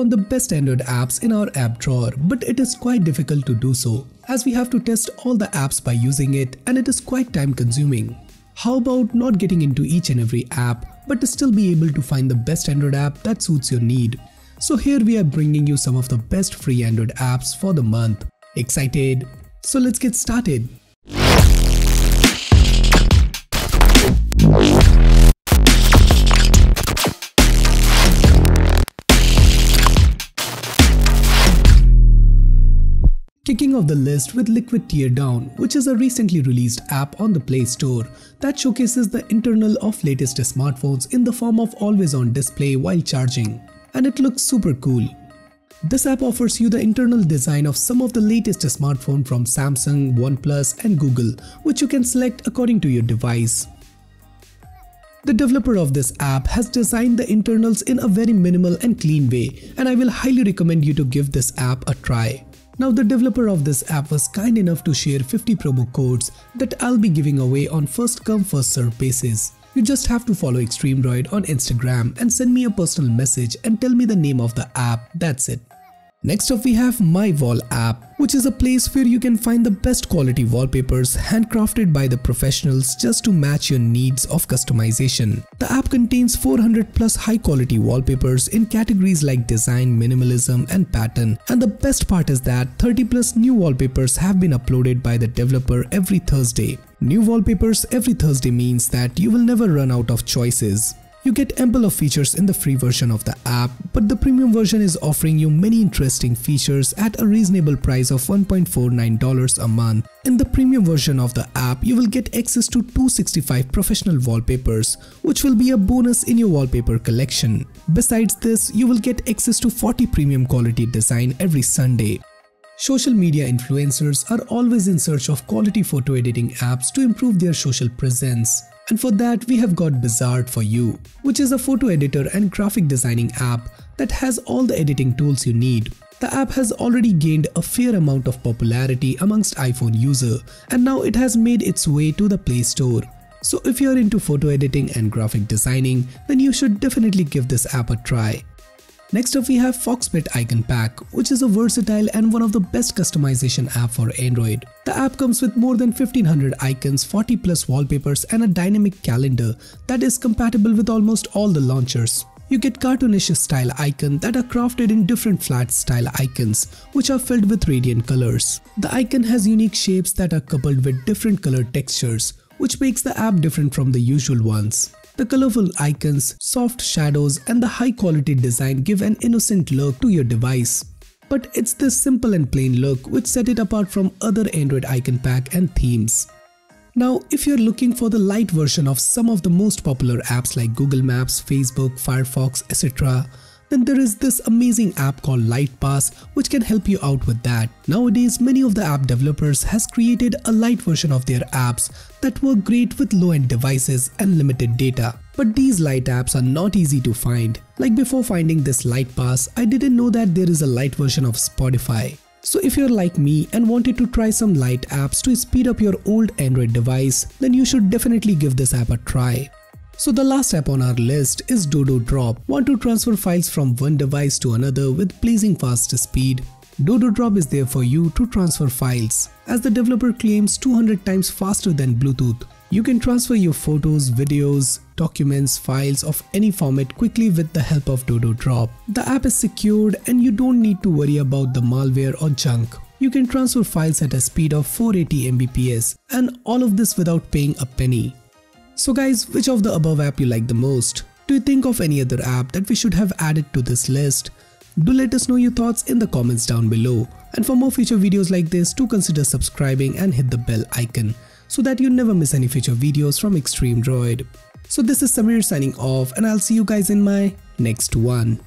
found the best Android apps in our app drawer, but it is quite difficult to do so, as we have to test all the apps by using it and it is quite time consuming. How about not getting into each and every app, but to still be able to find the best Android app that suits your need? So here we are bringing you some of the best free Android apps for the month. Excited? So let's get started. Kicking off the list with Liquid Teardown, which is a recently released app on the Play Store that showcases the internal of latest smartphones in the form of always-on display while charging, and it looks super cool. This app offers you the internal design of some of the latest smartphones from Samsung, OnePlus and Google, which you can select according to your device. The developer of this app has designed the internals in a very minimal and clean way, and I will highly recommend you to give this app a try. Now, the developer of this app was kind enough to share 50 promo codes that I'll be giving away on first come first serve basis. You just have to follow Extreme Droid on Instagram and send me a personal message and tell me the name of the app, that's it. Next up we have MyWall app, which is a place where you can find the best quality wallpapers handcrafted by the professionals just to match your needs of customization. The app contains 400 plus high quality wallpapers in categories like design, minimalism and pattern, and the best part is that 30 plus new wallpapers have been uploaded by the developer every Thursday. New wallpapers every Thursday means that you will never run out of choices. You get ample of features in the free version of the app, but the premium version is offering you many interesting features at a reasonable price of $1.49 a month. In the premium version of the app, you will get access to 265 professional wallpapers, which will be a bonus in your wallpaper collection. Besides this, you will get access to 40 premium quality design every Sunday. Social media influencers are always in search of quality photo editing apps to improve their social presence. And for that, we have got Bizard for you, which is a photo editor and graphic designing app that has all the editing tools you need. The app has already gained a fair amount of popularity amongst iPhone users, and now it has made its way to the Play Store. So if you're into photo editing and graphic designing, then you should definitely give this app a try. Next up we have Foxbit Icon Pack, which is a versatile and one of the best customization app for Android. The app comes with more than 1500 icons, 40 plus wallpapers and a dynamic calendar that is compatible with almost all the launchers. You get cartoonish style icons that are crafted in different flat style icons, which are filled with radiant colors. The icon has unique shapes that are coupled with different color textures, which makes the app different from the usual ones. The colorful icons, soft shadows and the high quality design give an innocent look to your device. But it's this simple and plain look which set it apart from other Android icon pack and themes. Now, if you're looking for the light version of some of the most popular apps like Google Maps, Facebook, Firefox, etc., then there is this amazing app called LightPass which can help you out with that. Nowadays, many of the app developers has created a light version of their apps that work great with low-end devices and limited data. But these light apps are not easy to find. Like before finding this LightPass, I didn't know that there is a light version of Spotify. So if you're like me and wanted to try some light apps to speed up your old Android device, then you should definitely give this app a try. So the last app on our list is Dodo Drop. Want to transfer files from one device to another with blazing fast speed? Dodo Drop is there for you to transfer files, as the developer claims 200 times faster than Bluetooth. You can transfer your photos, videos, documents, files of any format quickly with the help of Dodo Drop. The app is secured and you don't need to worry about the malware or junk. You can transfer files at a speed of 480 Mbps, and all of this without paying a penny. So guys, which of the above app you like the most? Do you think of any other app that we should have added to this list? Do let us know your thoughts in the comments down below. And for more future videos like this, do consider subscribing and hit the bell icon so that you never miss any future videos from Extreme Droid. So this is Samir signing off, and I'll see you guys in my next one.